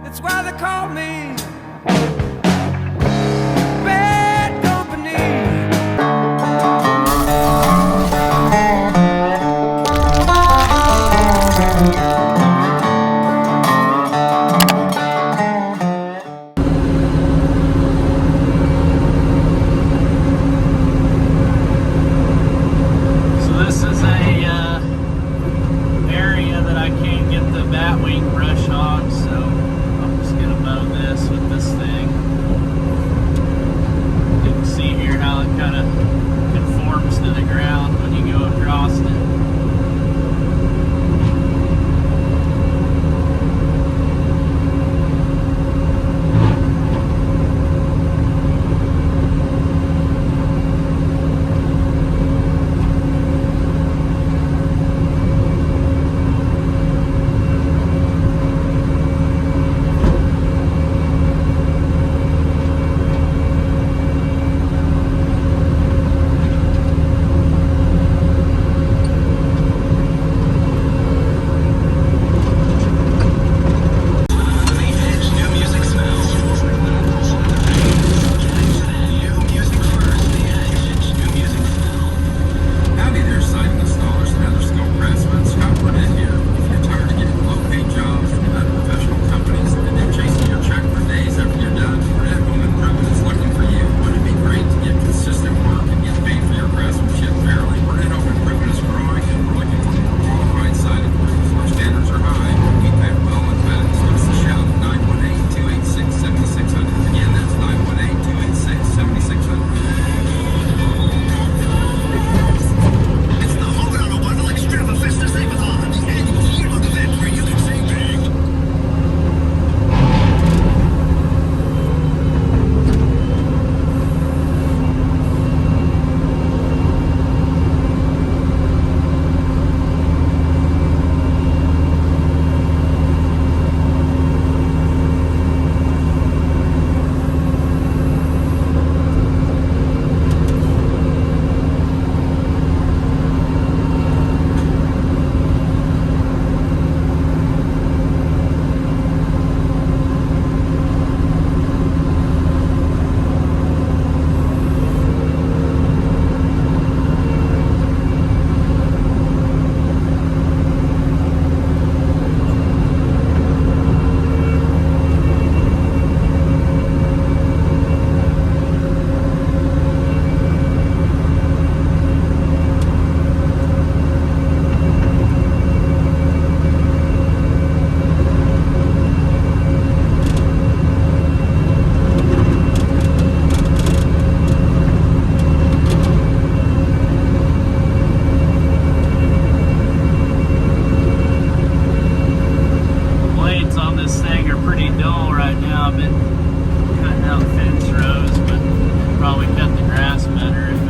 That's why they call me bad company. So this is a area that I can't get the batwing brush hog, so I'm just gonna mow this with this thing. You can see here how it kind of conforms to the ground when you go across it. Howdy there, site installers and other skilled craftsmen. Scott Burnett here. If you're tired of getting low-paid jobs from unprofessional companies and then chasing your check for days after you're done, Burnett Home Improvement is looking for you. Wouldn't it be great to get consistent work and get paid for your craftsmanship fairly? Burnett Home Improvement is growing, and we're looking for more qualified siding crews. Our standards are high, but we pay well and fast. Give us a shout at 918-286-7600. Again, that's 918-286-7600. It's the Hogan on a Bundle Extrema Festa Save-A-thon, the annual yearbook event where you can save big. Blades on this thing are pretty dull right now. I've been cutting out fence rows, but probably cut the grass better if